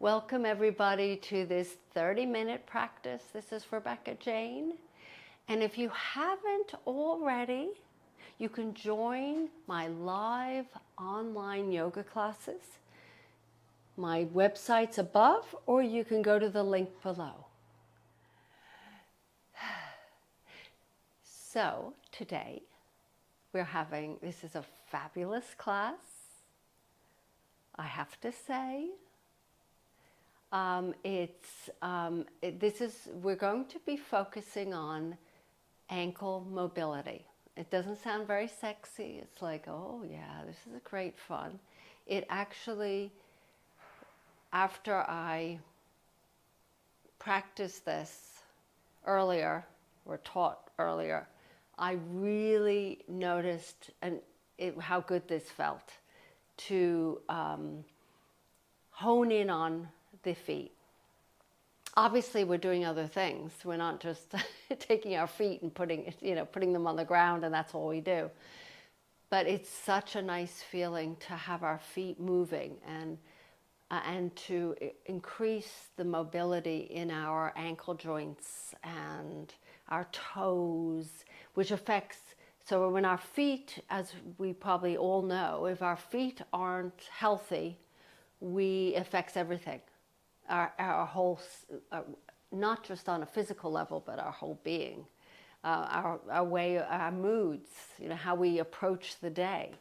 Welcome everybody to this 30-minute practice. This is Rebecca Jane. And if you haven't already, you can join my live online yoga classes. My website's above, or you can go to the link below. So today this is a fabulous class, I have to say. We're going to be focusing on ankle mobility. It doesn't sound very sexy. It's like, oh yeah, this is a great fun. It actually, after I practiced this earlier, or taught earlier, I really noticed how good this felt to hone in on the feet. Obviously, we're doing other things. We're not just taking our feet and putting them on the ground, and that's all we do. But it's such a nice feeling to have our feet moving and to increase the mobility in our ankle joints and our toes, which affects. So when our feet, as we probably all know, if our feet aren't healthy, it affects everything. Our whole, not just on a physical level, but our whole being, our way, our moods, how we approach the day.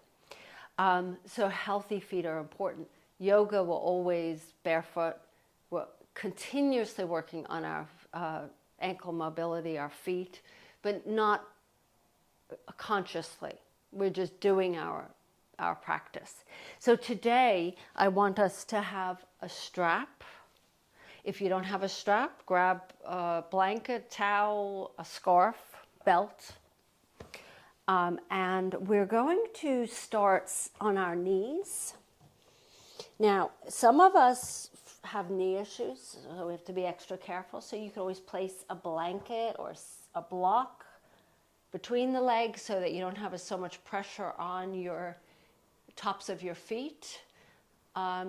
So healthy feet are important. Yoga will always barefoot. We're continuously working on our ankle mobility, our feet, but not consciously. We're just doing our practice. So today I want us to have a strap. If you don't have a strap, grab a blanket, towel, a scarf, belt. And we're going to start on our knees. Now, some of us have knee issues, so we have to be extra careful. So you can always place a blanket or a block between the legs so that you don't have so much pressure on your tops of your feet.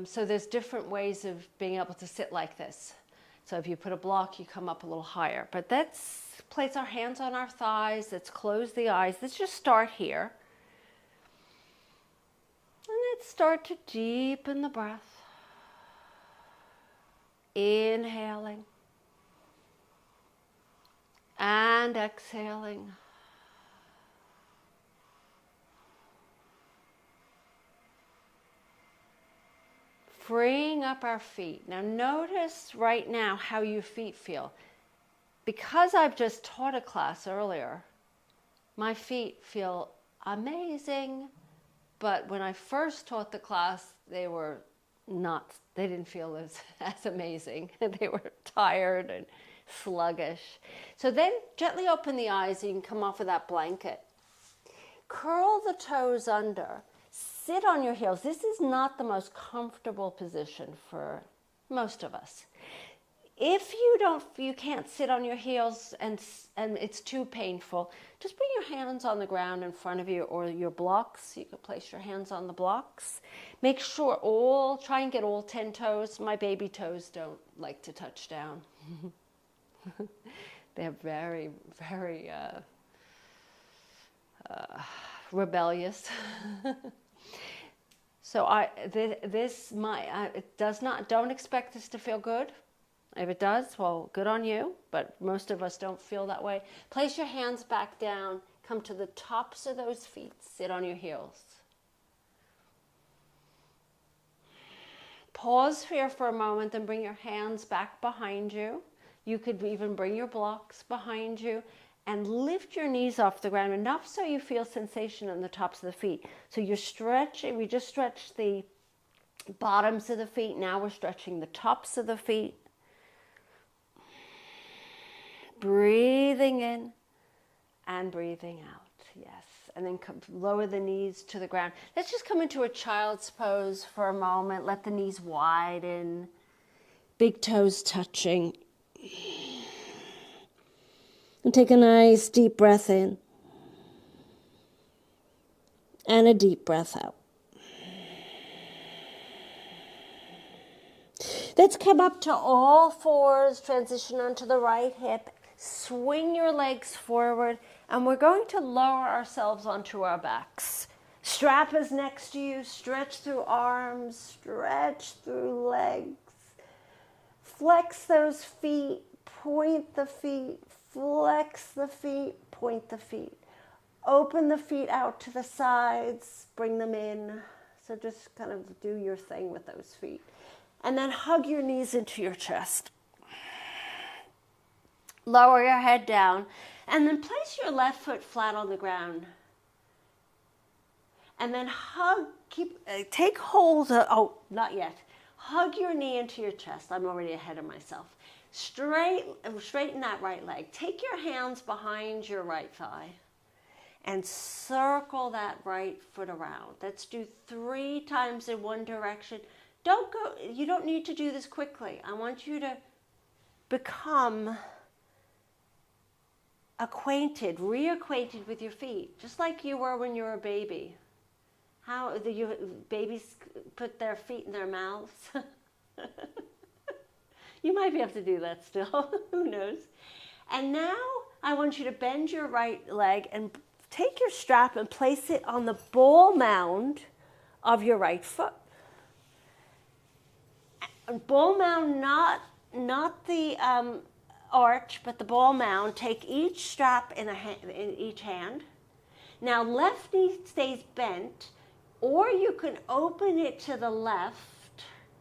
So there's different ways of being able to sit like this. So if you put a block, you come up a little higher. But let's place our hands on our thighs. Let's close the eyes. Let's just start here. And let's start to deepen the breath. Inhaling. And exhaling. Freeing up our feet. Now notice right now how your feet feel. Because I've just taught a class earlier, my feet feel amazing. But when I first taught the class, they didn't feel as amazing. They were tired and sluggish. So then gently open the eyes and you can come off of that blanket. Curl the toes under. Sit on your heels. This is not the most comfortable position for most of us. If you can't sit on your heels and it's too painful, just bring your hands on the ground in front of you or your blocks. You can place your hands on the blocks. Make sure try and get all 10 toes. My baby toes don't like to touch down. They're very, very rebellious. So don't expect this to feel good. If it does, well, good on you, but most of us don't feel that way. Place your hands back down, come to the tops of those feet, sit on your heels. Pause here for a moment and bring your hands back behind you. You could even bring your blocks behind you and lift your knees off the ground enough so you feel sensation on the tops of the feet. So you're stretching, we just stretched the bottoms of the feet, now we're stretching the tops of the feet. Breathing in and breathing out, yes. And then lower the knees to the ground. Let's just come into a child's pose for a moment. Let the knees widen, big toes touching. And take a nice deep breath in and a deep breath out. Let's come up to all fours, transition onto the right hip, swing your legs forward, and we're going to lower ourselves onto our backs. Strap is next to you, stretch through arms, stretch through legs. Flex those feet, point the feet, flex the feet, point the feet. Open the feet out to the sides, bring them in. So just kind of do your thing with those feet. And then hug your knees into your chest. Lower your head down, and then place your left foot flat on the ground. And then take hold of, not yet. Hug your knee into your chest. I'm already ahead of myself. Straighten that right leg. Take your hands behind your right thigh and circle that right foot around. Let's do 3 times in one direction. You don't need to do this quickly. I want you to become reacquainted with your feet, just like you were when you were a baby. How babies put their feet in their mouths. You might be able to do that still. Who knows? And now I want you to bend your right leg and take your strap and place it on the ball mound of your right foot. Ball mound, not the arch, but the ball mound. Take each strap in each hand. Now left knee stays bent, or you can open it to the left,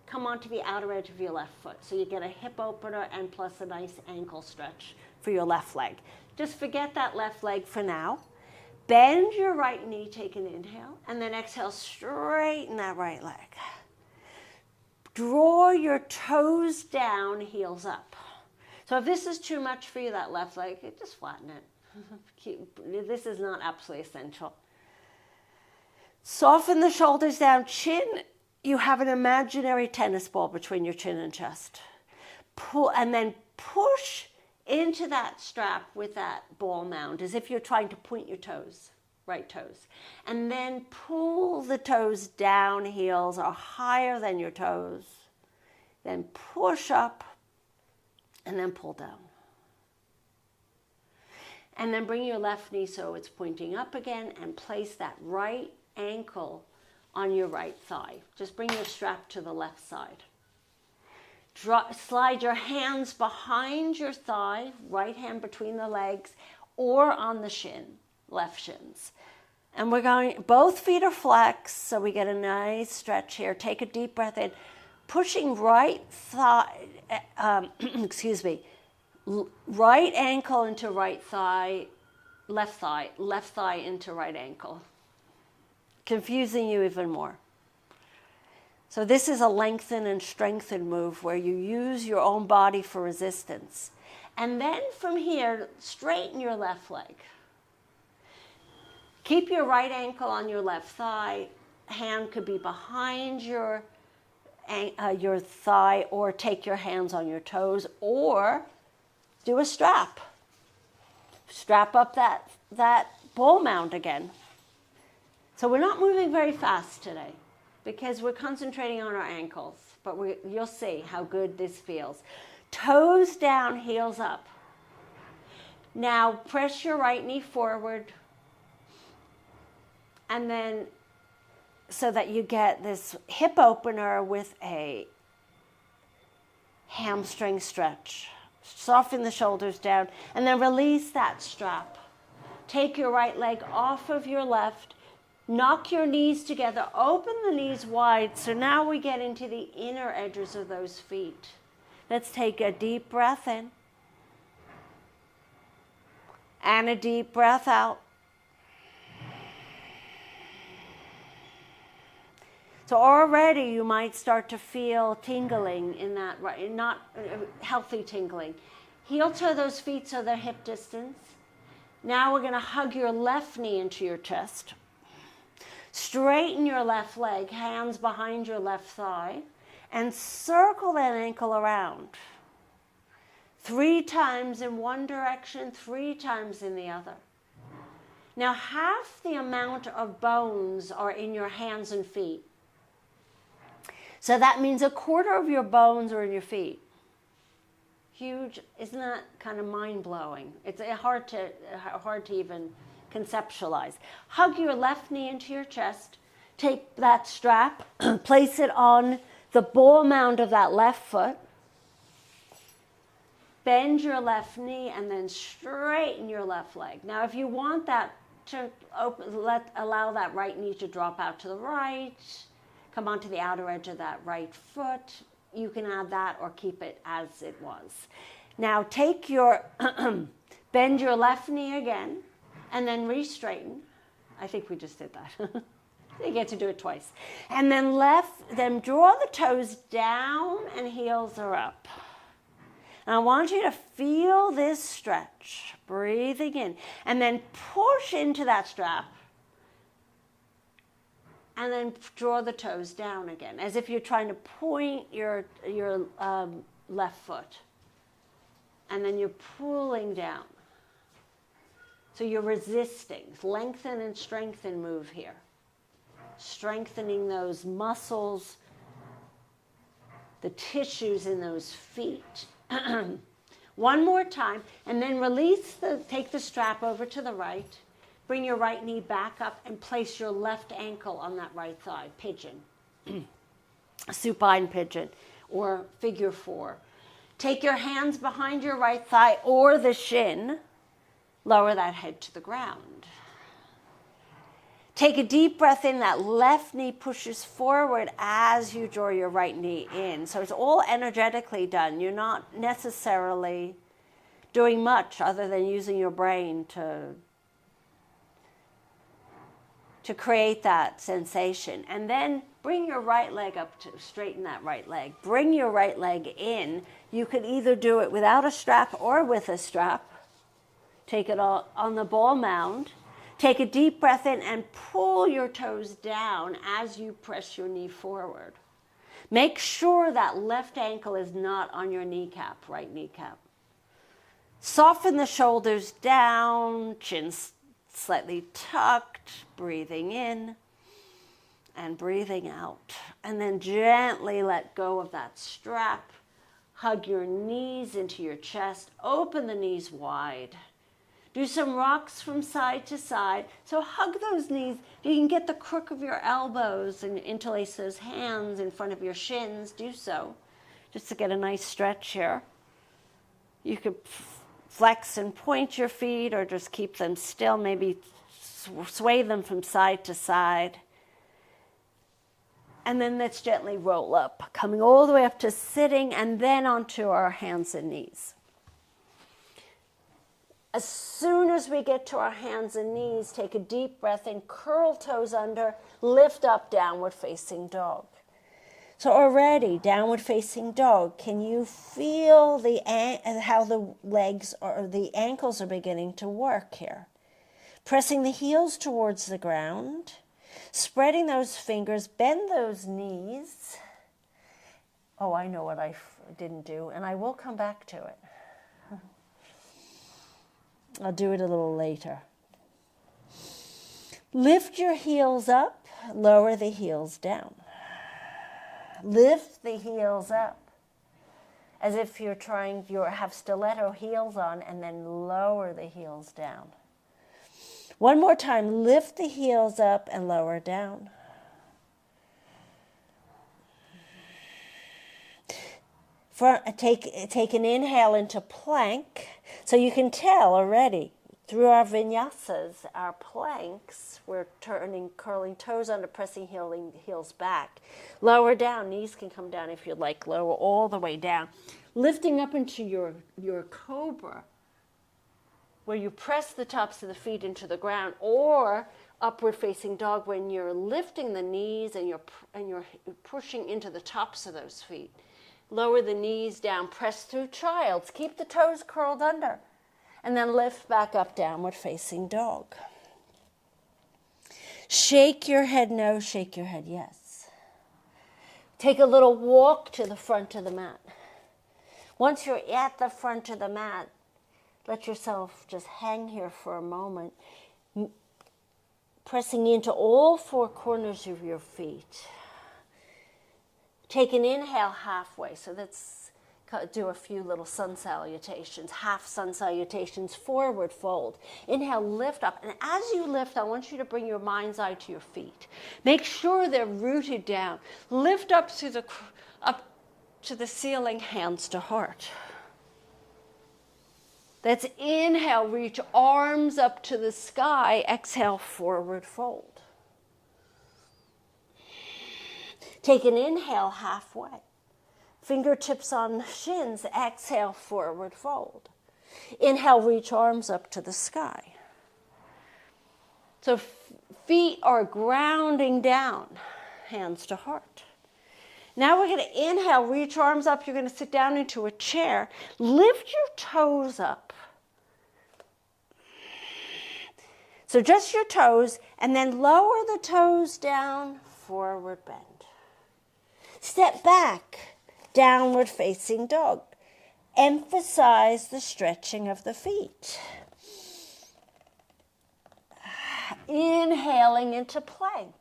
come onto the outer edge of your left foot. So you get a hip opener and plus a nice ankle stretch for your left leg. Just forget that left leg for now. Bend your right knee, take an inhale, and then exhale, straighten that right leg. Draw your toes down, heels up. So if this is too much for you, that left leg, just flatten it. This is not absolutely essential. Soften the shoulders down, chin. You have an imaginary tennis ball between your chin and chest. Pull, and then push into that strap with that ball mound as if you're trying to point your toes, right toes. And then pull the toes down, heels are higher than your toes. Then push up and then pull down. And then bring your left knee so it's pointing up again and place that right ankle on your right thigh. Just bring your strap to the left side. Slide your hands behind your thigh, right hand between the legs, or on the shin, left shins. And we're going, both feet are flexed, so we get a nice stretch here. Take a deep breath in, pushing right thigh, right ankle into right thigh, left thigh into right ankle. Confusing you even more. So this is a lengthen and strengthen move where you use your own body for resistance. And then from here, straighten your left leg. Keep your right ankle on your left thigh. Hand could be behind your thigh, or take your hands on your toes, or do a strap. Strap up that ball mound again. So we're not moving very fast today because we're concentrating on our ankles, but you'll see how good this feels. Toes down, heels up. Now press your right knee forward, and then so that you get this hip opener with a hamstring stretch. Soften the shoulders down, and then release that strap. Take your right leg off of your left. Knock your knees together, open the knees wide. So now we get into the inner edges of those feet. Let's take a deep breath in. And a deep breath out. So already you might start to feel tingling in that, not healthy tingling. Heel toe those feet so they're hip distance. Now we're going to hug your left knee into your chest. Straighten your left leg, hands behind your left thigh, and circle that ankle around. 3 times in one direction, 3 times in the other. Now half the amount of bones are in your hands and feet. So that means a quarter of your bones are in your feet. Huge. Isn't that kind of mind-blowing? It's hard to even conceptualize. Hug your left knee into your chest. Take that strap, place it on the ball mound of that left foot. Bend your left knee and then straighten your left leg. Now, if you want that to allow that right knee to drop out to the right, come onto the outer edge of that right foot, you can add that or keep it as it was. Now, take your, bend your left knee again and then re-straighten. I think we just did that. You get to do it twice. And then draw the toes down and heels are up. And I want you to feel this stretch, breathing in, and then push into that strap. And then draw the toes down again, as if you're trying to point your left foot. And then you're pulling down. So you're resisting. Lengthen and strengthen move here. Strengthening those muscles, the tissues in those feet. One more time, and then take the strap over to the right. Bring your right knee back up and place your left ankle on that right thigh, pigeon. Supine pigeon or figure 4. Take your hands behind your right thigh or the shin. Lower that head to the ground. Take a deep breath in. That left knee pushes forward as you draw your right knee in. So it's all energetically done. You're not necessarily doing much other than using your brain to create that sensation. And then bring your right leg up to straighten that right leg. Bring your right leg in. You could either do it without a strap or with a strap. Take it all on the ball mound. Take a deep breath in and pull your toes down as you press your knee forward. Make sure that left ankle is not on your kneecap, right kneecap. Soften the shoulders down, chin slightly tucked, breathing in and breathing out. And then gently let go of that strap. Hug your knees into your chest. Open the knees wide. Do some rocks from side to side. So hug those knees. If you can get the crook of your elbows and interlace those hands in front of your shins, do so. Just to get a nice stretch here. You could flex and point your feet or just keep them still. Maybe sway them from side to side. And then let's gently roll up, coming all the way up to sitting and then onto our hands and knees. As soon as we get to our hands and knees, take a deep breath in, curl toes under, lift up, downward facing dog. So already, downward facing dog, can you feel how the legs or the ankles are beginning to work here? Pressing the heels towards the ground, spreading those fingers, bend those knees. Oh, I know what I didn't do, and I will come back to it. I'll do it a little later. Lift your heels up, lower the heels down. Lift the heels up as if you have stiletto heels on and then lower the heels down. One more time, lift the heels up and lower down. Take an inhale into plank. So you can tell already through our vinyasas, our planks, we're curling toes under, pressing heels back. Lower down, knees can come down if you'd like, lower all the way down. Lifting up into your cobra, where you press the tops of the feet into the ground, or upward facing dog when you're lifting the knees and you're pushing into the tops of those feet. Lower the knees down, press through child's. Keep the toes curled under. And then lift back up, downward facing dog. Shake your head no, shake your head yes. Take a little walk to the front of the mat. Once you're at the front of the mat, let yourself just hang here for a moment, pressing into all four corners of your feet. Take an inhale halfway. So let's do a few little sun salutations, half sun salutations, forward fold. Inhale, lift up. And as you lift, I want you to bring your mind's eye to your feet. Make sure they're rooted down. Lift up to the ceiling, hands to heart. That's inhale, reach arms up to the sky. Exhale, forward fold. Take an inhale halfway. Fingertips on shins. Exhale, forward fold. Inhale, reach arms up to the sky. So feet are grounding down, hands to heart. Now we're going to inhale, reach arms up. You're going to sit down into a chair. Lift your toes up. So just your toes, and then lower the toes down, forward bend. Step back, downward facing dog. Emphasize the stretching of the feet. Inhaling into plank.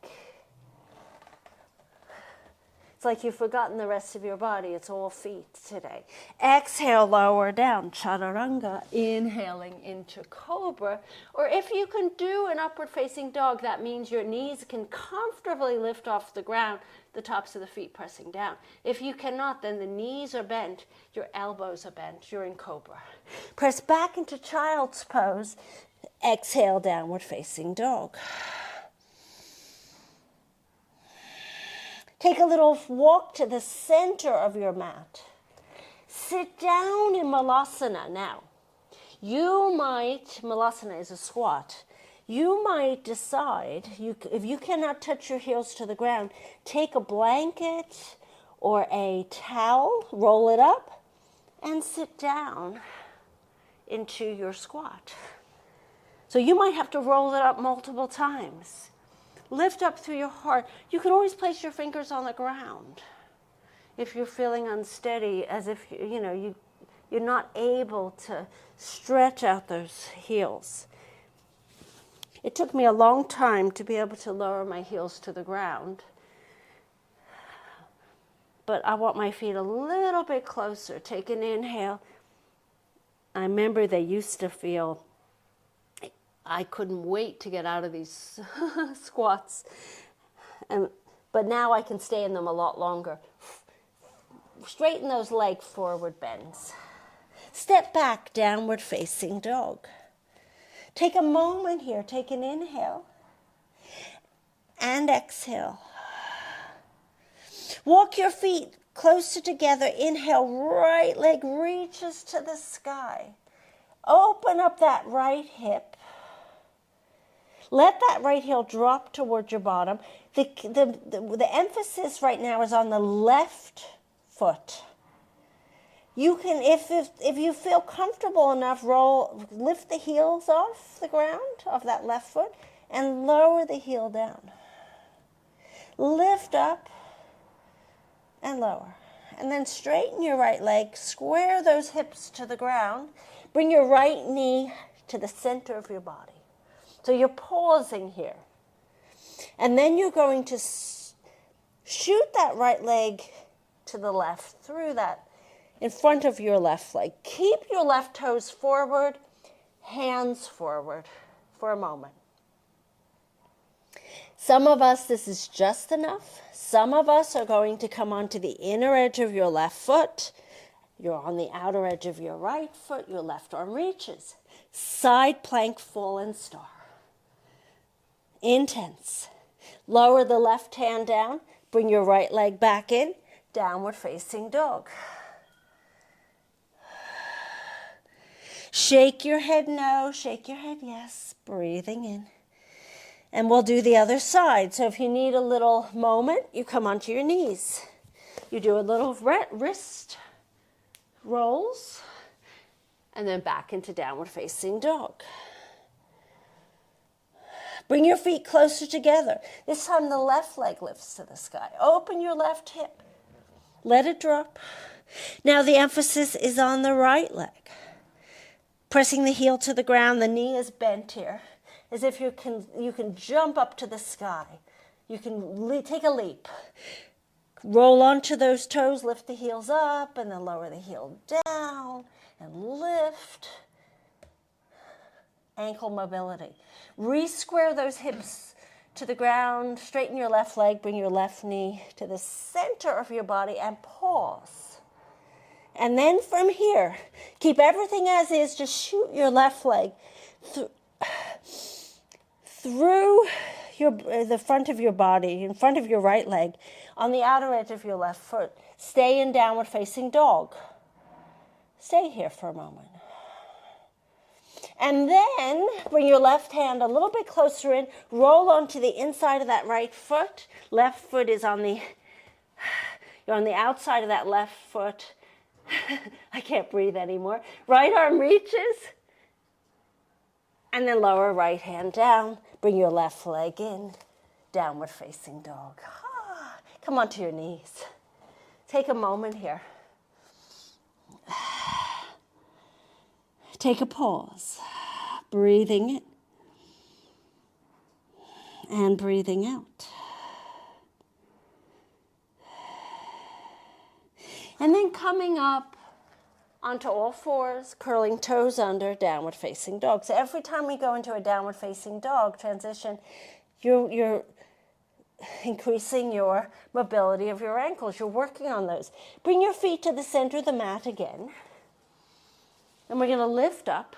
It's like you've forgotten the rest of your body. It's all feet today. Exhale, lower down, chaturanga. Inhaling into cobra. Or if you can do an upward facing dog, that means your knees can comfortably lift off the ground, the tops of the feet pressing down. If you cannot, then the knees are bent, your elbows are bent. You're in cobra. Press back into child's pose. Exhale, downward facing dog. Take a little walk to the center of your mat. Sit down in Malasana now. Malasana is a squat. You might decide, if you cannot touch your heels to the ground, take a blanket or a towel, roll it up, and sit down into your squat. So you might have to roll it up multiple times. Lift up through your heart. You can always place your fingers on the ground if you're feeling unsteady, as if you're not able to stretch out those heels. It took me a long time to be able to lower my heels to the ground, but I want my feet a little bit closer. Take an inhale. I remember they used to feel I couldn't wait to get out of these squats. But now I can stay in them a lot longer. Straighten those leg forward bends. Step back, downward facing dog. Take a moment here. Take an inhale and exhale. Walk your feet closer together. Inhale, right leg reaches to the sky. Open up that right hip. Let that right heel drop towards your bottom. The emphasis right now is on the left foot. You can, if you feel comfortable enough, lift the heels off the ground, off that left foot, and lower the heel down. Lift up and lower. And then straighten your right leg, square those hips to the ground. Bring your right knee to the center of your body. So you're pausing here. And then you're going to shoot that right leg to the left, through that, in front of your left leg. Keep your left toes forward, hands forward for a moment. Some of us, this is just enough. Some of us are going to come onto the inner edge of your left foot. You're on the outer edge of your right foot. Your left arm reaches. Side plank, fallen star. Intense. Lower the left hand down. Bring your right leg back in. Downward facing dog. Shake your head no. Shake your head yes. Breathing in. And we'll do the other side. So if you need a little moment, you come onto your knees. You do a little wrist rolls. And then back into downward facing dog. Bring your feet closer together. This time the left leg lifts to the sky. Open your left hip. Let it drop. Now the emphasis is on the right leg. Pressing the heel to the ground, the knee is bent here. As if you can jump up to the sky. You can take a leap. Roll onto those toes, lift the heels up, and then lower the heel down, and lift. Ankle mobility. Re-square those hips to the ground, straighten your left leg, bring your left knee to the center of your body, and pause. And then from here, keep everything as is, just shoot your left leg through the front of your body, in front of your right leg, on the outer edge of your left foot. Stay in downward facing dog. Stay here for a moment. And then bring your left hand a little bit closer in, roll onto the inside of that right foot. Left foot is you're on the outside of that left foot. I can't breathe anymore. Right arm reaches. And then lower right hand down. Bring your left leg in. Downward facing dog. Come onto your knees. Take a moment here. Take a pause. Breathing in. And breathing out. And then coming up onto all fours, curling toes under, downward facing dog. So every time we go into a downward facing dog transition, you're increasing your mobility of your ankles. You're working on those. Bring your feet to the center of the mat again. And we're going to lift up.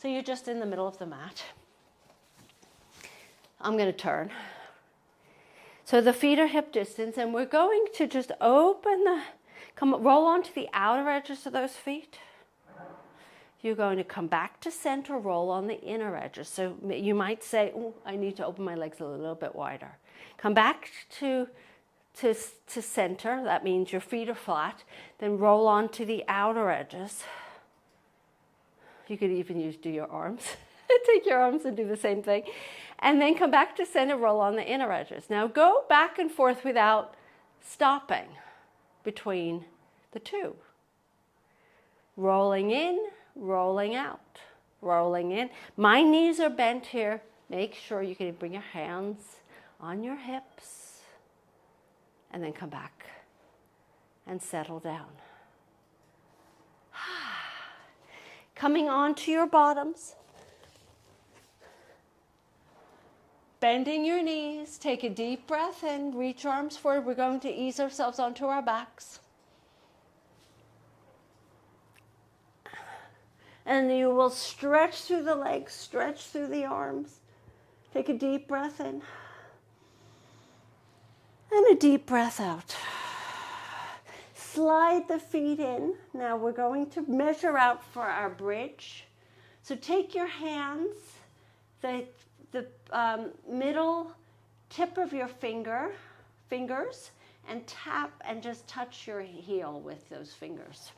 So you're just in the middle of the mat. I'm going to turn. So the feet are hip distance, and we're going to just roll onto the outer edges of those feet. You're going to come back to center, roll on the inner edges. So you might say, oh, I need to open my legs a little bit wider. Come back to center. That means your feet are flat. Then roll onto the outer edges. You could even do your arms. Take your arms and do the same thing. And then come back to center, roll on the inner edges. Now go back and forth without stopping between the two. Rolling in, rolling out, rolling in. My knees are bent here. Make sure you can bring your hands on your hips and then come back and settle down. Coming onto your bottoms. Bending your knees, take a deep breath in, reach arms forward. We're going to ease ourselves onto our backs. And you will stretch through the legs, stretch through the arms. Take a deep breath in. And a deep breath out. Slide the feet in. Now we're going to measure out for our bridge. So take your hands, the middle tip of your fingers, and tap and just touch your heel with those fingers.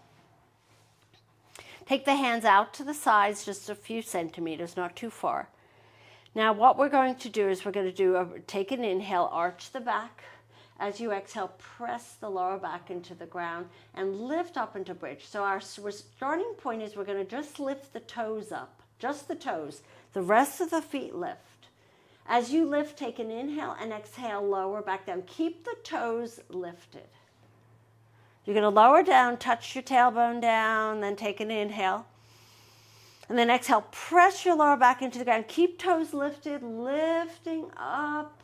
Take the hands out to the sides, just a few centimeters, not too far. Now what we're going to do is take an inhale, arch the back. As you exhale, press the lower back into the ground and lift up into bridge. So our starting point is we're going to just lift the toes up, just the toes. The rest of the feet lift. As you lift, take an inhale and exhale, lower back down. Keep the toes lifted. You're going to lower down, touch your tailbone down, then take an inhale. And then exhale, press your lower back into the ground. Keep toes lifted, lifting up.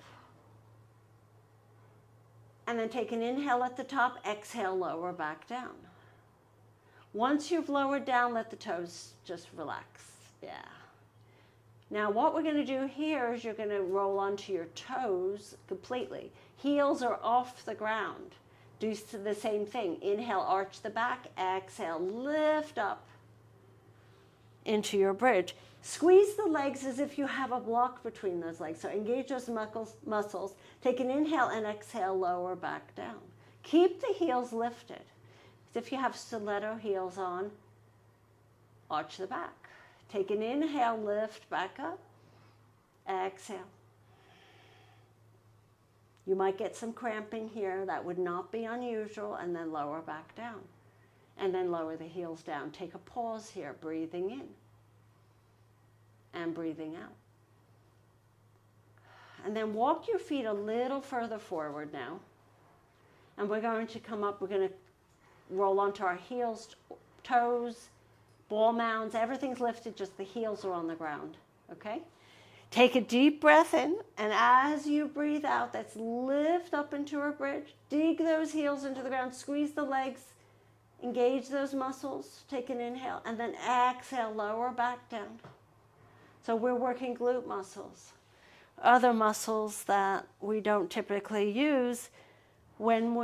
And then take an inhale at the top, exhale, lower back down. Once you've lowered down, let the toes just relax. Yeah. Now what we're going to do here is you're going to roll onto your toes completely. Heels are off the ground. Do the same thing. Inhale, arch the back. Exhale, lift up into your bridge. Squeeze the legs as if you have a block between those legs. So engage those muscles. Take an inhale and exhale, lower back down. Keep the heels lifted. As if you have stiletto heels on, arch the back. Take an inhale, lift back up. Exhale. You might get some cramping here. That would not be unusual. And then lower back down. And then lower the heels down. Take a pause here, breathing in and breathing out. And then walk your feet a little further forward now. And we're going to come up, we're going to roll onto our heels, toes, ball mounds, everything's lifted, just the heels are on the ground, okay? Take a deep breath in, and as you breathe out, let's lift up into a bridge, dig those heels into the ground, squeeze the legs, engage those muscles, take an inhale, and then exhale, lower back down. So we're working glute muscles. Other muscles that we don't typically use when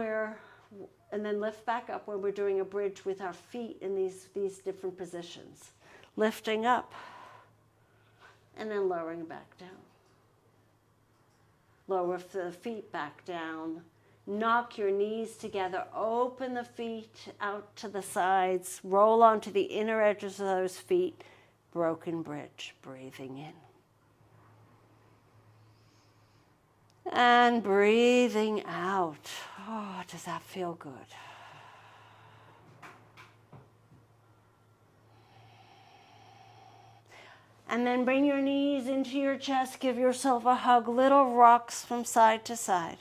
and then lift back up when we're doing a bridge with our feet in these different positions. Lifting up and then lowering back down. Lower the feet back down. Knock your knees together. Open the feet out to the sides. Roll onto the inner edges of those feet. Broken bridge. Breathing in. And breathing out. Oh, does that feel good? And then bring your knees into your chest. Give yourself a hug. Little rocks from side to side.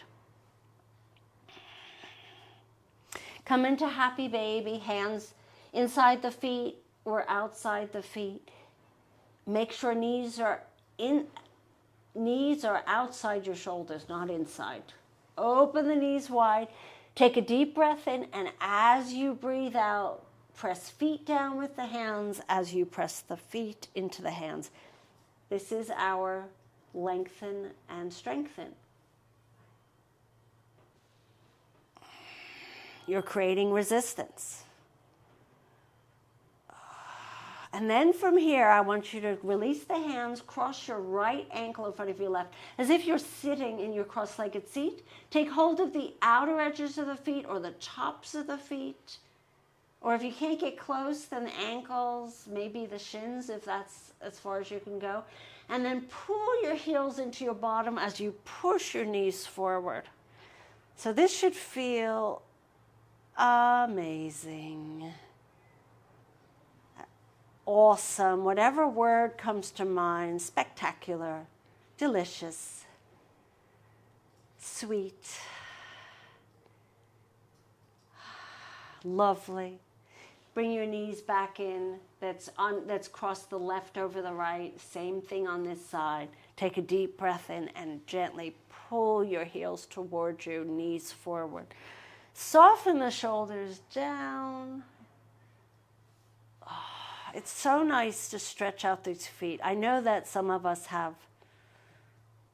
Come into happy baby. Hands inside the feet or outside the feet. Make sure knees are outside your shoulders, not inside. Open the knees wide. Take a deep breath in, and as you breathe out, press feet down with the hands as you press the feet into the hands. This is our lengthen and strengthen. You're creating resistance. And then from here, I want you to release the hands, cross your right ankle in front of your left, as if you're sitting in your cross-legged seat. Take hold of the outer edges of the feet or the tops of the feet. Or if you can't get close, then the ankles, maybe the shins, if that's as far as you can go. And then pull your heels into your bottom as you push your knees forward. So this should feel amazing. Awesome, whatever word comes to mind, spectacular, delicious, sweet, lovely. Bring your knees back in. That's crossed the left over the right. Same thing on this side. Take a deep breath in and gently pull your heels towards you, knees forward. Soften the shoulders down. It's so nice to stretch out these feet. I know that some of us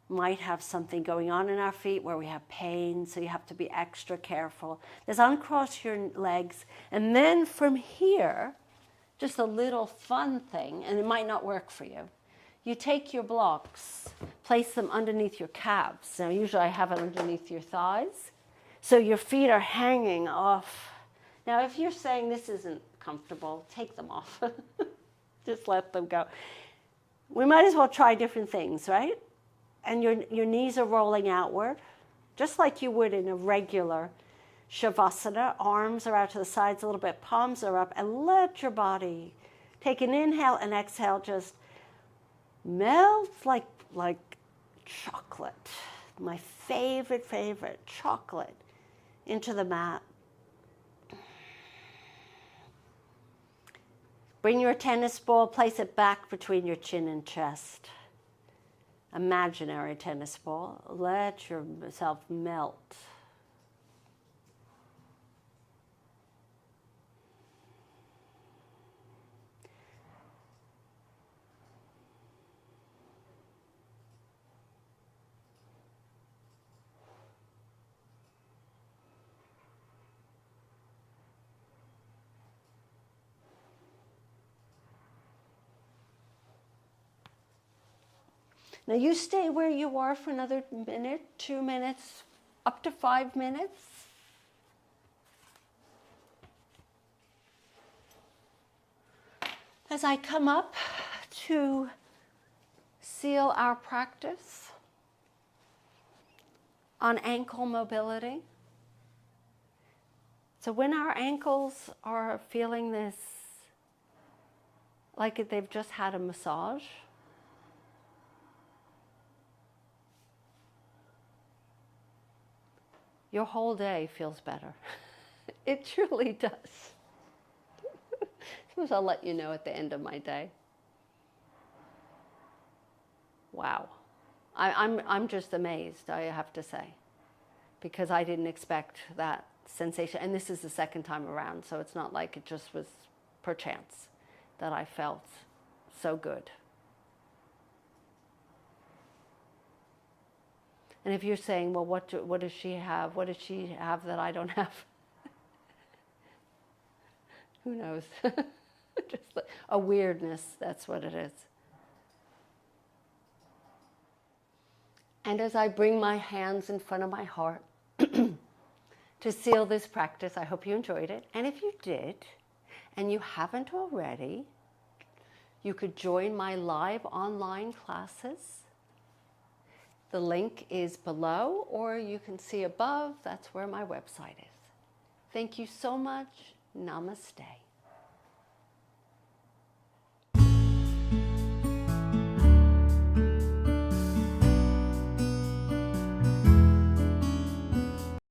might have something going on in our feet where we have pain, so you have to be extra careful. Just uncross your legs, and then from here, just a little fun thing, and it might not work for you. You take your blocks, place them underneath your calves. Now, usually I have it underneath your thighs, so your feet are hanging off. Now, if you're saying this isn't comfortable, take them off. Just let them go. We might as well try different things, right? And your knees are rolling outward, just like you would in a regular Shavasana. Arms are out to the sides a little bit, palms are up, and let your body take an inhale and exhale. Just melt like chocolate, my favorite chocolate, into the mat. Bring your tennis ball, place it back between your chin and chest. Imaginary tennis ball. Let yourself melt. Now you stay where you are for another minute, 2 minutes, up to 5 minutes. As I come up to seal our practice on ankle mobility. So when our ankles are feeling this, like they've just had a massage, your whole day feels better. It truly does. Suppose I'll let you know at the end of my day. Wow. I'm just amazed, I have to say, because I didn't expect that sensation. And this is the second time around, so it's not like it just was perchance that I felt so good. And if you're saying, well, what does she have? What does she have that I don't have? Who knows? Just like a weirdness, that's what it is. And as I bring my hands in front of my heart to seal this practice, I hope you enjoyed it. And if you did, and you haven't already, you could join my live online classes. The link is below, or you can see above. That's where my website is. Thank you so much. Namaste.